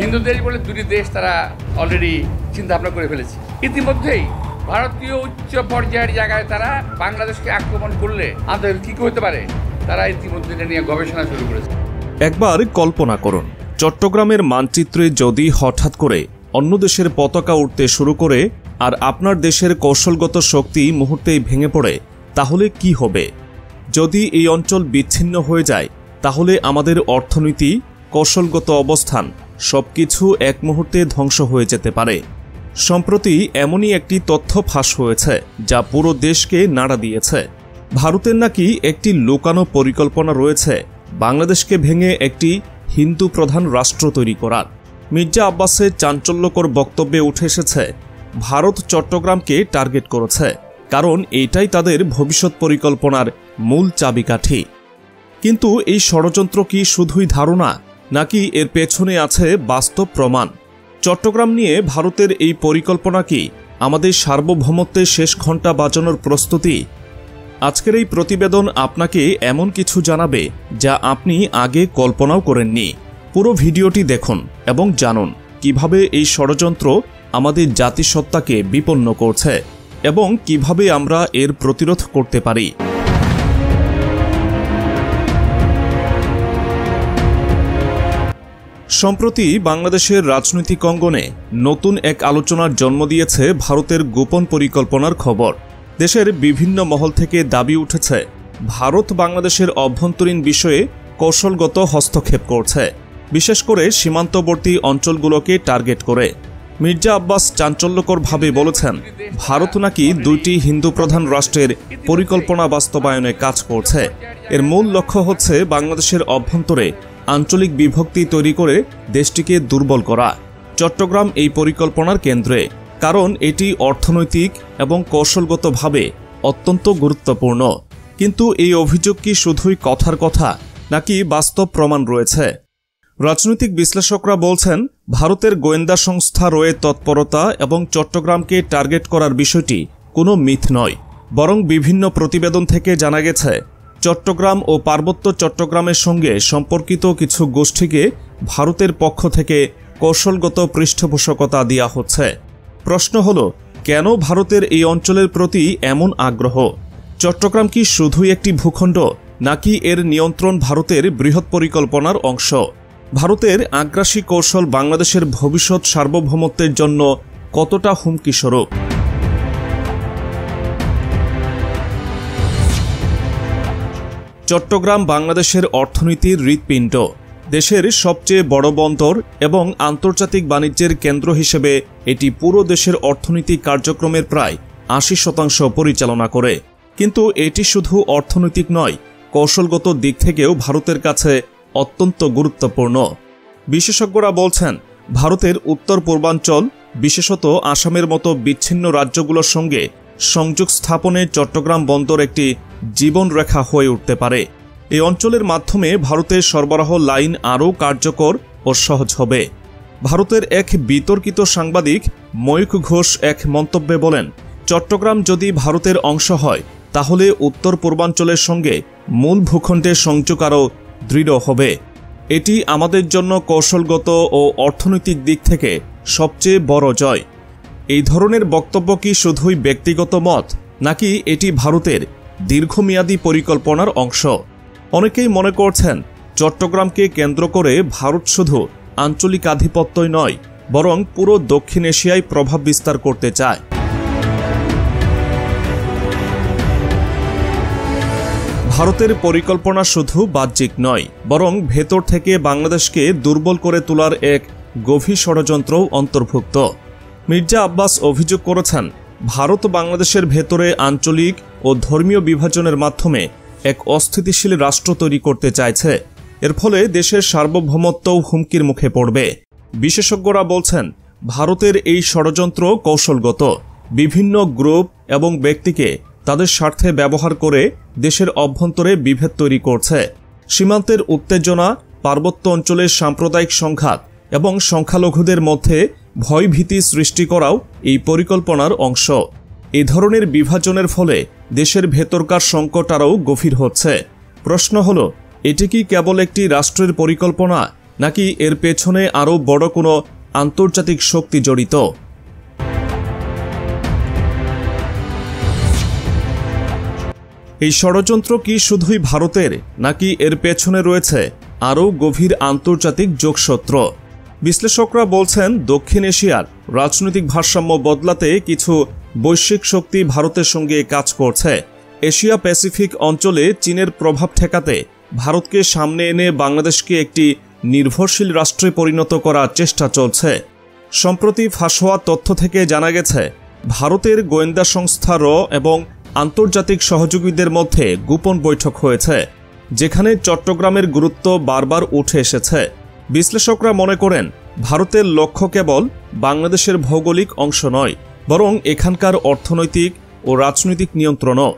হিন্দু দেশ বলে দুটি দেশ তারা অলরেডি চিন্তা ভাবনা করে ফেলেছে। ইতিমধ্যেই ভারতীয় উচ্চ পর্যায়ের জায়গায় তারা বাংলাদেশকে আক্রমণ করলে আন্তর্জাতিক কী হতে পারে তারা ইতিমধ্যে এটা নিয়ে গবেষণা শুরু করেছে। একবার কল্পনা করুন, চট্টগ্রামের মানচিত্রে যদি হঠাৎ করে অন্য দেশের পতাকা উঠতে শুরু করে আর আপনার দেশের কৌশলগত শক্তি মুহূর্তেই ভেঙে পড়ে, তাহলে কি হবে? যদি এই অঞ্চল বিচ্ছিন্ন হয়ে যায়, তাহলে আমাদের অর্থনীতি, কৌশলগত অবস্থান সবকিছু এক মুহূর্তে ধ্বংস হয়ে যেতে পারে। সম্প্রতি এমনই একটি তথ্য ফাঁস হয়েছে যা পুরো দেশকে নাড়া দিয়েছে। ভারতের নাকি একটি লুকানো পরিকল্পনা রয়েছে বাংলাদেশকে ভেঙে একটি হিন্দু প্রধান রাষ্ট্র তৈরি করার। মির্জা আব্বাসের চাঞ্চল্যকর বক্তব্যে উঠে এসেছে ভারত চট্টগ্রামকে টার্গেট করেছে, কারণ এটাই তাদের ভবিষ্যৎ পরিকল্পনার মূল চাবিকাঠি। কিন্তু এই ষড়যন্ত্র কি শুধুই ধারণা, নাকি এর পেছনে আছে বাস্তব প্রমাণ? চট্টগ্রাম নিয়ে ভারতের এই পরিকল্পনা কি আমাদের সার্বভৌমত্বের শেষ ঘণ্টা বাজানোর প্রস্তুতি? আজকের এই প্রতিবেদন আপনাকে এমন কিছু জানাবে যা আপনি আগে কল্পনাও করেননি। পুরো ভিডিওটি দেখুন এবং জানুন কিভাবে এই ষড়যন্ত্র আমাদের জাতিসত্তাকে বিপন্ন করছে এবং কিভাবে আমরা এর প্রতিরোধ করতে পারি। সম্প্রতি বাংলাদেশের রাজনৈতিক অঙ্গনে নতুন এক আলোচনার জন্ম দিয়েছে ভারতের গোপন পরিকল্পনার খবর। দেশের বিভিন্ন মহল থেকে দাবি উঠেছে ভারত বাংলাদেশের অভ্যন্তরীণ বিষয়ে কৌশলগত হস্তক্ষেপ করছে, বিশেষ করে সীমান্তবর্তী অঞ্চলগুলোকে টার্গেট করে। মির্জা আব্বাস চাঞ্চল্যকরভাবে বলেছেন ভারত নাকি দুইটি হিন্দু প্রধান রাষ্ট্রের পরিকল্পনা বাস্তবায়নে কাজ করছে। এর মূল লক্ষ্য হচ্ছে বাংলাদেশের অভ্যন্তরে আঞ্চলিক বিভক্তি তৈরি করে দেশটিকে দুর্বল করা। চট্টগ্রাম এই পরিকল্পনার কেন্দ্রে, কারণ এটি অর্থনৈতিক এবং কৌশলগতভাবে অত্যন্ত গুরুত্বপূর্ণ। কিন্তু এই অভিযোগ কি শুধুই কথার কথা, নাকি বাস্তব প্রমাণ রয়েছে? রাজনৈতিক বিশ্লেষকরা বলছেন ভারতের গোয়েন্দা সংস্থা রয়ে তৎপরতা এবং চট্টগ্রামকে টার্গেট করার বিষয়টি কোনো মিথ নয়, বরং বিভিন্ন প্রতিবেদন থেকে জানা গেছে চট্টগ্রাম ও পার্বত্য চট্টগ্রামের সঙ্গে সম্পর্কিত কিছু গোষ্ঠীকে ভারতের পক্ষ থেকে কৌশলগত পৃষ্ঠপোষকতা দেওয়া হচ্ছে। প্রশ্ন হল, কেন ভারতের এই অঞ্চলের প্রতি এমন আগ্রহ? চট্টগ্রাম কি শুধুই একটি ভূখণ্ড, নাকি এর নিয়ন্ত্রণ ভারতের বৃহৎ পরিকল্পনার অংশ? ভারতের আগ্রাসী কৌশল বাংলাদেশের ভবিষ্যৎ সার্বভৌমত্বের জন্য কতটা হুমকি স্বরূপ? চট্টগ্রাম বাংলাদেশের অর্থনীতির হৃৎপিণ্ড। দেশের সবচেয়ে বড় বন্দর এবং আন্তর্জাতিক বাণিজ্যের কেন্দ্র হিসেবে এটি পুরো দেশের অর্থনৈতিক কার্যক্রমের প্রায় ৮০% পরিচালনা করে। কিন্তু এটি শুধু অর্থনৈতিক নয়, কৌশলগত দিক থেকেও ভারতের কাছে অত্যন্ত গুরুত্বপূর্ণ। বিশেষজ্ঞরা বলছেন ভারতের উত্তর পূর্বাঞ্চল, বিশেষত আসামের মতো বিচ্ছিন্ন রাজ্যগুলোর সঙ্গে সংযোগ স্থাপনে চট্টগ্রাম বন্দর একটি জীবনরেখা হয়ে উঠতে পারে। এই অঞ্চলের মাধ্যমে ভারতের সরবরাহ লাইন আরও কার্যকর ও সহজ হবে। ভারতের এক বিতর্কিত সাংবাদিক ময়ূখ ঘোষ এক মন্তব্যে বলেন, চট্টগ্রাম যদি ভারতের অংশ হয় তাহলে উত্তর পূর্বাঞ্চলের সঙ্গে মূল ভূখণ্ডের সংযোগ আরও দৃঢ় হবে। এটি আমাদের জন্য কৌশলগত ও অর্থনৈতিক দিক থেকে সবচেয়ে বড় জয়। এই ধরনের বক্তব্য কি শুধুই ব্যক্তিগত মত, নাকি এটি ভারতের দীর্ঘমেয়াদী পরিকল্পনার অংশ? অনেকেই মনে করছেন চট্টগ্রামকে কেন্দ্র করে ভারত শুধু আঞ্চলিক আধিপত্যই নয়, বরং পুরো দক্ষিণ এশিয়ায় প্রভাব বিস্তার করতে চায়। ভারতের পরিকল্পনা শুধু বাহ্যিক নয়, বরং ভেতর থেকে বাংলাদেশকে দুর্বল করে তোলার এক গভীর ষড়যন্ত্রও অন্তর্ভুক্ত। মির্জা আব্বাস অভিযোগ করেছেন ভারত বাংলাদেশের ভেতরে আঞ্চলিক ও ধর্মীয় বিভাজনের মাধ্যমে এক অস্থিতিশীল রাষ্ট্র তৈরি করতে চাইছে। এর ফলে দেশের সার্বভৌমত্বও হুমকির মুখে পড়বে। বিশেষজ্ঞরা বলছেন ভারতের এই ষড়যন্ত্র কৌশলগত, বিভিন্ন গ্রুপ এবং ব্যক্তিকে তাদের স্বার্থে ব্যবহার করে দেশের অভ্যন্তরে বিভেদ তৈরি করছে। সীমান্তের উত্তেজনা, পার্বত্য অঞ্চলের সাম্প্রদায়িক সংঘাত এবং সংখ্যালঘুদের মধ্যে ভয়ভীতি সৃষ্টি করাও এই পরিকল্পনার অংশ। এ ধরনের বিভাজনের ফলে দেশের ভেতরকার সংকট আরও গভীর হচ্ছে। প্রশ্ন হল, এটি কি কেবল একটি রাষ্ট্রের পরিকল্পনা, নাকি এর পেছনে আরও বড় কোনো আন্তর্জাতিক শক্তি জড়িত? এই ষড়যন্ত্র কি শুধুই ভারতের, নাকি এর পেছনে রয়েছে আরও গভীর আন্তর্জাতিক যোগসূত্র? বিশ্লেষকরা বলছেন, দক্ষিণ এশিয়ার রাজনৈতিক ভারসাম্য বদলাতে কিছু বৈশ্বিক শক্তি ভারতের সঙ্গে কাজ করছে। এশিয়া প্যাসিফিক অঞ্চলে চীনের প্রভাব ঠেকাতে ভারতকে সামনে এনে বাংলাদেশকে একটি নির্ভরশীল রাষ্ট্রে পরিণত করার চেষ্টা চলছে। সম্প্রতি ফাঁস হওয়া তথ্য থেকে জানা গেছে, ভারতের গোয়েন্দা সংস্থা র এবং আন্তর্জাতিক সহযোগীদের মধ্যে গোপন বৈঠক হয়েছে, যেখানে চট্টগ্রামের গুরুত্ব বারবার উঠে এসেছে। বিশ্লেষকরা মনে করেন, ভারতের লক্ষ্য কেবল বাংলাদেশের ভৌগোলিক অংশ নয়, বরং এখানকার অর্থনৈতিক ও রাজনৈতিক নিয়ন্ত্রণও।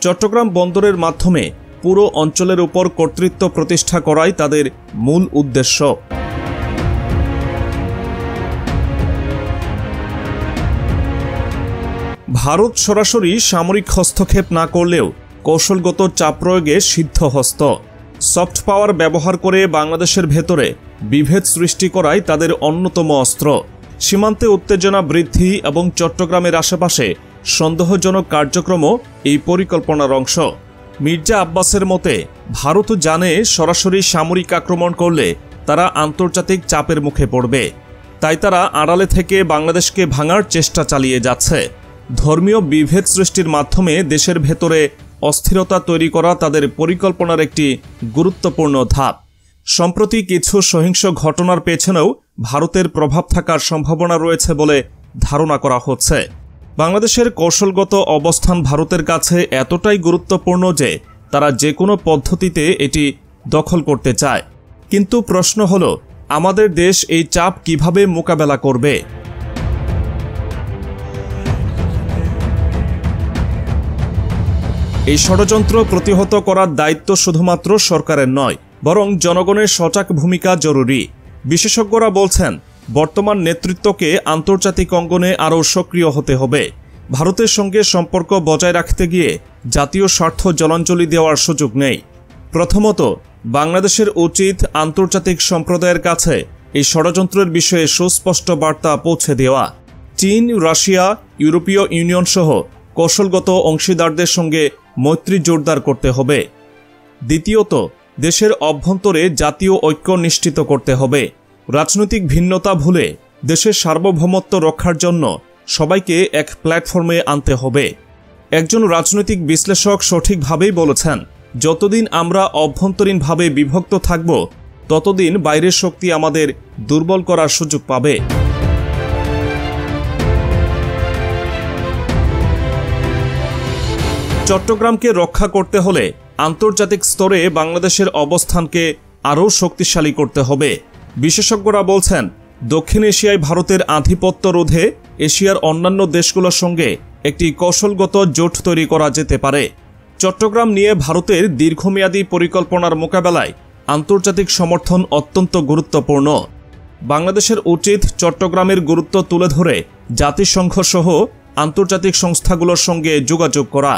চট্টগ্রাম বন্দরের মাধ্যমে পুরো অঞ্চলের উপর কর্তৃত্ব প্রতিষ্ঠা করাই তাদের মূল উদ্দেশ্য। ভারত সরাসরি সামরিক হস্তক্ষেপ না করলেও কৌশলগত চাপ প্রয়োগে সিদ্ধহস্ত। সফট পাওয়ার ব্যবহার করে বাংলাদেশের ভেতরে বিভেদ সৃষ্টি করাই তাদের অন্যতম অস্ত্র। সীমান্তে উত্তেজনা বৃদ্ধি এবং চট্টগ্রামের আশেপাশে সন্দেহজনক কার্যক্রমও এই পরিকল্পনার অংশ। মির্জা আব্বাসের মতে, ভারত জানে সরাসরি সামরিক আক্রমণ করলে তারা আন্তর্জাতিক চাপের মুখে পড়বে, তাই তারা আড়ালে থেকে বাংলাদেশকে ভাঙার চেষ্টা চালিয়ে যাচ্ছে। ধর্মীয় বিভেদ সৃষ্টির মাধ্যমে দেশের ভেতরে অস্থিরতা তৈরি করা তাদের পরিকল্পনার একটি গুরুত্বপূর্ণ ধাপ। সম্প্রতি কিছু সহিংস ঘটনার পেছনেও ভারতের প্রভাব থাকার সম্ভাবনা রয়েছে বলে ধারণা করা হচ্ছে। বাংলাদেশের কৌশলগত অবস্থান ভারতের কাছে এতটাই গুরুত্বপূর্ণ যে তারা যে কোনো পদ্ধতিতে এটি দখল করতে চায়। কিন্তু প্রশ্ন হল, আমাদের দেশ এই চাপ কিভাবে মোকাবেলা করবে? এই ষড়যন্ত্র প্রতিহত করার দায়িত্ব শুধুমাত্র সরকারের নয়, বরং জনগণের সজাগ ভূমিকা জরুরি। বিশেষজ্ঞরা বলছেন, বর্তমান নেতৃত্বকে আন্তর্জাতিক অঙ্গনে আরও সক্রিয় হতে হবে। ভারতের সঙ্গে সম্পর্ক বজায় রাখতে গিয়ে জাতীয় স্বার্থ জলাঞ্জলি দেওয়ার সুযোগ নেই। প্রথমত, বাংলাদেশের উচিত আন্তর্জাতিক সম্প্রদায়ের কাছে এই ষড়যন্ত্রের বিষয়ে সুস্পষ্ট বার্তা পৌঁছে দেওয়া। চীন, রাশিয়া, ইউরোপীয় ইউনিয়ন সহ কৌশলগত অংশীদারদের সঙ্গে মৈত্রী জোরদার করতে হবে। দ্বিতীয়ত, দেশের অভ্যন্তরে জাতীয় ঐক্য নিশ্চিত করতে হবে। রাজনৈতিক ভিন্নতা ভুলে দেশের সার্বভৌমত্ব রক্ষার জন্য সবাইকে এক প্ল্যাটফর্মে আনতে হবে। একজন রাজনৈতিক বিশ্লেষক সঠিকভাবেই বলেছেন, যতদিন আমরা অভ্যন্তরীণভাবে বিভক্ত থাকব, ততদিন বাইরের শক্তি আমাদের দুর্বল করার সুযোগ পাবে। চট্টগ্রামকে রক্ষা করতে হলে আন্তর্জাতিক স্তরে বাংলাদেশের অবস্থানকে আরও শক্তিশালী করতে হবে। বিশেষজ্ঞরা বলছেন, দক্ষিণ এশিয়ায় ভারতের আধিপত্য রোধে এশিয়ার অন্যান্য দেশগুলোর সঙ্গে একটি কৌশলগত জোট তৈরি করা যেতে পারে। চট্টগ্রাম নিয়ে ভারতের দীর্ঘমেয়াদী পরিকল্পনার মোকাবেলায় আন্তর্জাতিক সমর্থন অত্যন্ত গুরুত্বপূর্ণ। বাংলাদেশের উচিত চট্টগ্রামের গুরুত্ব তুলে ধরে জাতিসংঘ সহ আন্তর্জাতিক সংস্থাগুলোর সঙ্গে যোগাযোগ করা।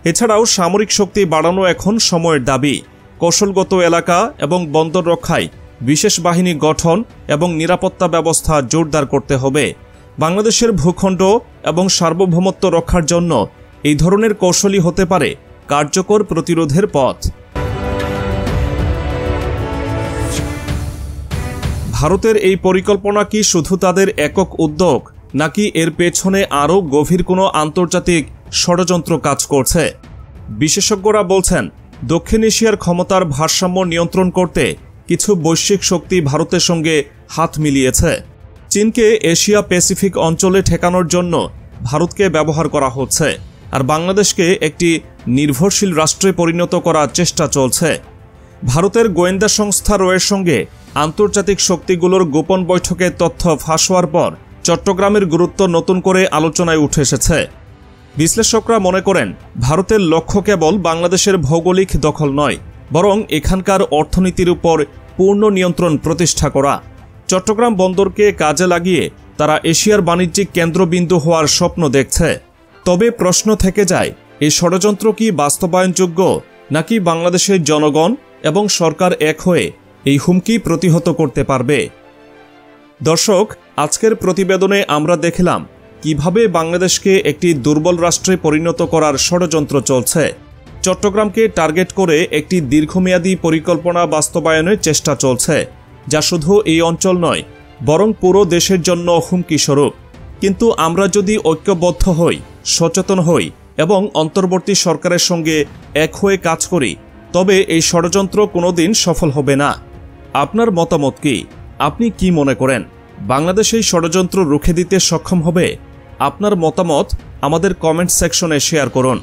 এছাড়াও সামরিক শক্তি বাড়ানো এখন সময়ের দাবি। কৌশলগত এলাকা এবং বন্দর রক্ষায় বিশেষ বাহিনী গঠন এবং নিরাপত্তা ব্যবস্থা জোরদার করতে হবে। বাংলাদেশের ভূখণ্ড এবং সার্বভৌমত্ব রক্ষার জন্য এই ধরনের কৌশলই হতে পারে কার্যকর প্রতিরোধের পথ। ভারতের এই পরিকল্পনা কি শুধু তাদের একক উদ্যোগ, নাকি এর পেছনে আরও গভীর কোনো আন্তর্জাতিক ষড়যন্ত্র কাজ করছে? বিশেষজ্ঞরা বলছেন, দক্ষিণ এশিয়ার ক্ষমতার ভারসাম্য নিয়ন্ত্রণ করতে কিছু বৈশ্বিক শক্তি ভারতের সঙ্গে হাত মিলিয়েছে। চীনকে এশিয়া প্যাসিফিক অঞ্চলে ঠেকানোর জন্য ভারতকে ব্যবহার করা হচ্ছে, আর বাংলাদেশকে একটি নির্ভরশীল রাষ্ট্রে পরিণত করার চেষ্টা চলছে। ভারতের গোয়েন্দা সংস্থা রয়ের সঙ্গে আন্তর্জাতিক শক্তিগুলোর গোপন বৈঠকে তথ্য ফাঁস হওয়ার পর চট্টগ্রামের গুরুত্ব নতুন করে আলোচনায় উঠে এসেছে। বিশ্লেষকরা মনে করেন, ভারতের লক্ষ্য কেবল বাংলাদেশের ভৌগোলিক দখল নয়, বরং এখানকার অর্থনীতির উপর পূর্ণ নিয়ন্ত্রণ প্রতিষ্ঠা করা। চট্টগ্রাম বন্দরকে কাজে লাগিয়ে তারা এশিয়ার বাণিজ্যিক কেন্দ্রবিন্দু হওয়ার স্বপ্ন দেখছে। তবে প্রশ্ন থেকে যায়, এই ষড়যন্ত্র কি বাস্তবায়নযোগ্য, নাকি বাংলাদেশের জনগণ এবং সরকার এক হয়ে এই হুমকি প্রতিহত করতে পারবে। দর্শক, আজকের প্রতিবেদনে আমরা দেখলাম কিভাবে বাংলাদেশকে একটি দুর্বল রাষ্ট্রে পরিণত করার ষড়যন্ত্র চলছে। চট্টগ্রামকে টার্গেট করে একটি দীর্ঘমেয়াদী পরিকল্পনা বাস্তবায়নের চেষ্টা চলছে, যা শুধু এই অঞ্চল নয় বরং পুরো দেশের জন্য হুমকি স্বরূপ। কিন্তু আমরা যদি ঐক্যবদ্ধ হই, সচেতন হই এবং অন্তর্বর্তী সরকারের সঙ্গে এক হয়ে কাজ করি, তবে এই ষড়যন্ত্র কোনোদিন সফল হবে না। আপনার মতামত কি? আপনি কি মনে করেন বাংলাদেশ এই ষড়যন্ত্র রুখে দিতে সক্ষম হবে? আপনার মতামত আমাদের কমেন্ট সেকশনে শেয়ার করুন।